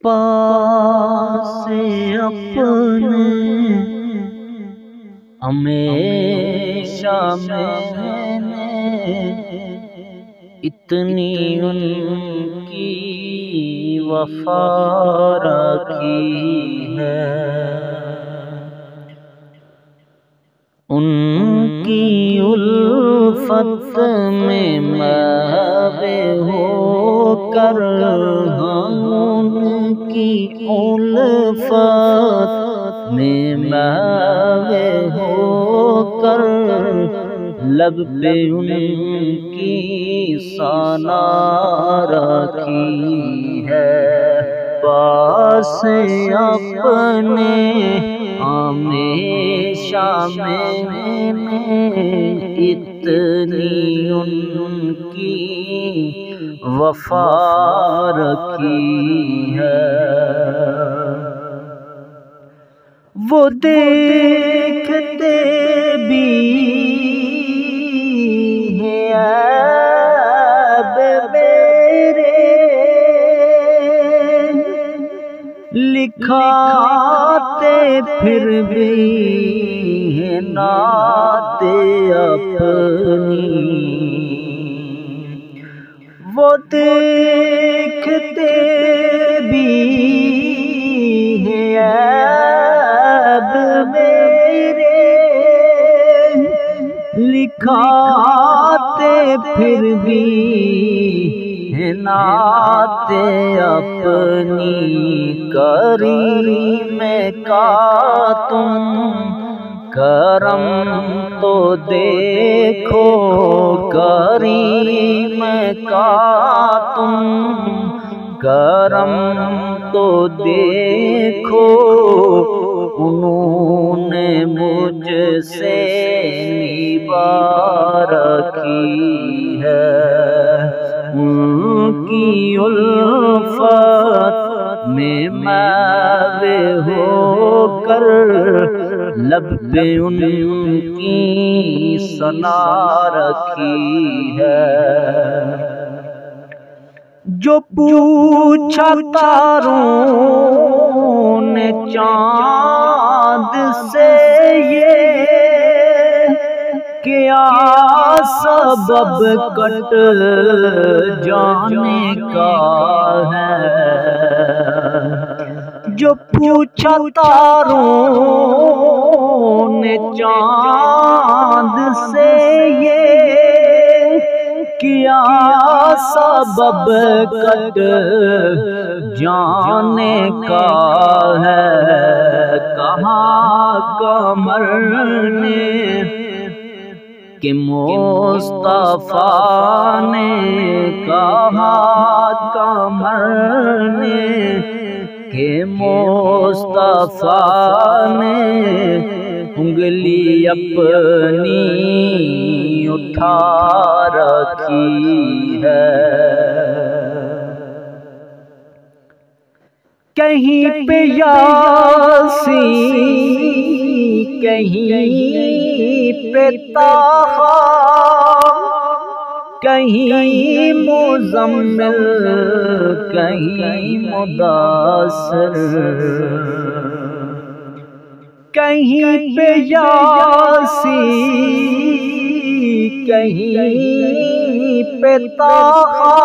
پاس اپنے ہمیشہ میں نے اتنی ان کی وفا رکھی ہے، ان کی الفت میں مغرق ہو کر، ان کی الفت میں مغرق ہو کر، لب پہ ان کی ثنا رکھی ہے، پاس اپنے ہمیشہ میں نے اتنی ان کی وفا رکھی ہے، وہ دیکھتے بھی ہیں عیب میرے، لکھاتے پھر بھی ہیں نعت اپنی، وہ دیکھتے بھی ہیں عیب میرے، لکھاتے پھر بھی ہیں نعت اپنی، کریم کا تم کرم تو دیکھو، کریم کا تم کرم تو دیکھو، انہوں نے مجھ سے نبھا رکھی ہے، ان کی الفت میں مغرق ہو کر، لب پہ ان کی ثنا رکھی ہے، جو پوچھا تاروں نے چاند سے یہ، کیا سبب کٹ جانے کا ہے، جو پوچھا تاروں نے چاند سے یہ، کیا سبب کٹ جانے کا ہے، کہاں قمر نے کہ مصطفیٰ نے، کہا قمر نے کہ مصطفیٰ نے، انگلی اپنی اٹھا رکھی ہے، کہیں پہ یاسین، کہیں پہ طٰہٰ، کہیں مزمل، کہیں مدثر، کہیں پہ یاسین، کہیں پہ طٰہٰ،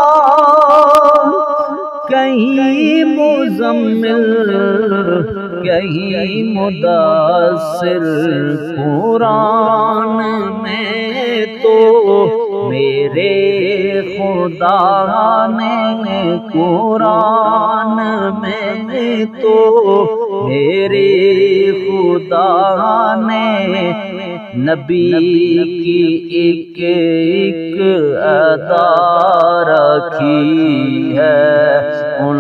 کہیں مزمل، کہیں مدثر، قرآن میں تو میرے خدا نے، قرآن میں تو میرے خدا نے، نبی کی ایک ایک ادا رکھی ہے، ان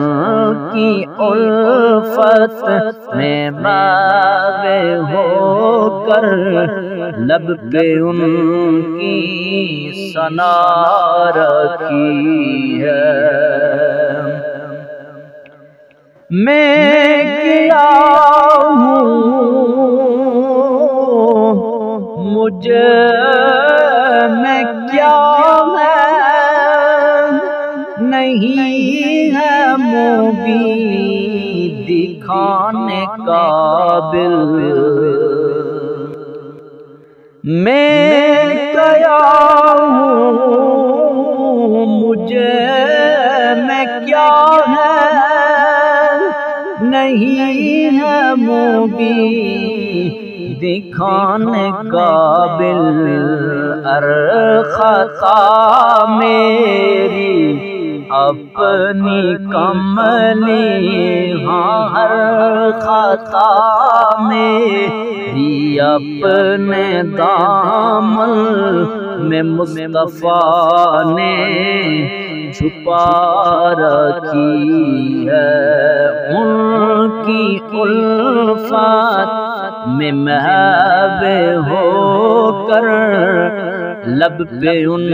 کی الفت میں مغرق ہو کر، لب پہ ان کی ثنا رکھی ہے، میں کیا ہوں مجھ میں کیا ہے، نہیں ہے مبین دکھانے قابل میں کیا ہوں مجھے میں کیا ہے نہیں ہے موبی دکھانے قابل ار خطا میری اپنی کملی ہاں ہر خطا میری اپنے دامن میں مصطفیٰ نے چھپا رکھی ہے ان کی الفت میں محو ہو کر لب پہ ان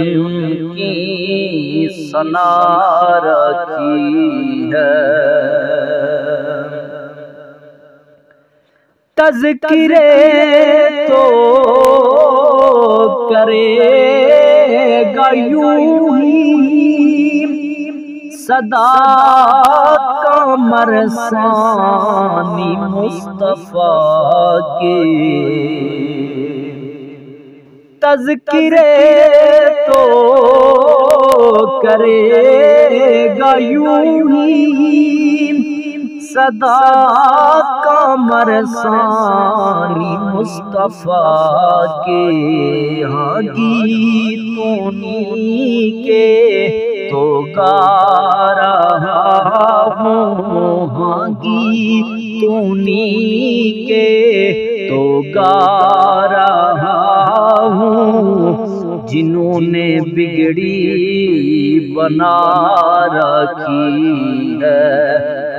کی ثنا رکھی ہے تذکرے تو کرے گا یوں ہی صدا قمر ثانی مصطفیٰ کے تذکرے تو کرے گا یوں ہی صدا قمر ثانی مصطفیٰ کے ہاں گیتوں کے تو گا رہا ہوں ہاں گیتوں کے تو گا رہا ہوں جنہوں نے بگڑی بنا رکھی ہے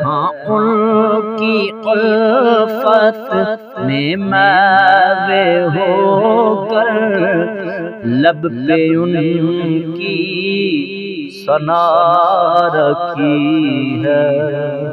ہاں ان کی الفت میں محو ہو کر لب پہ ان کی ثنا رکھی ہے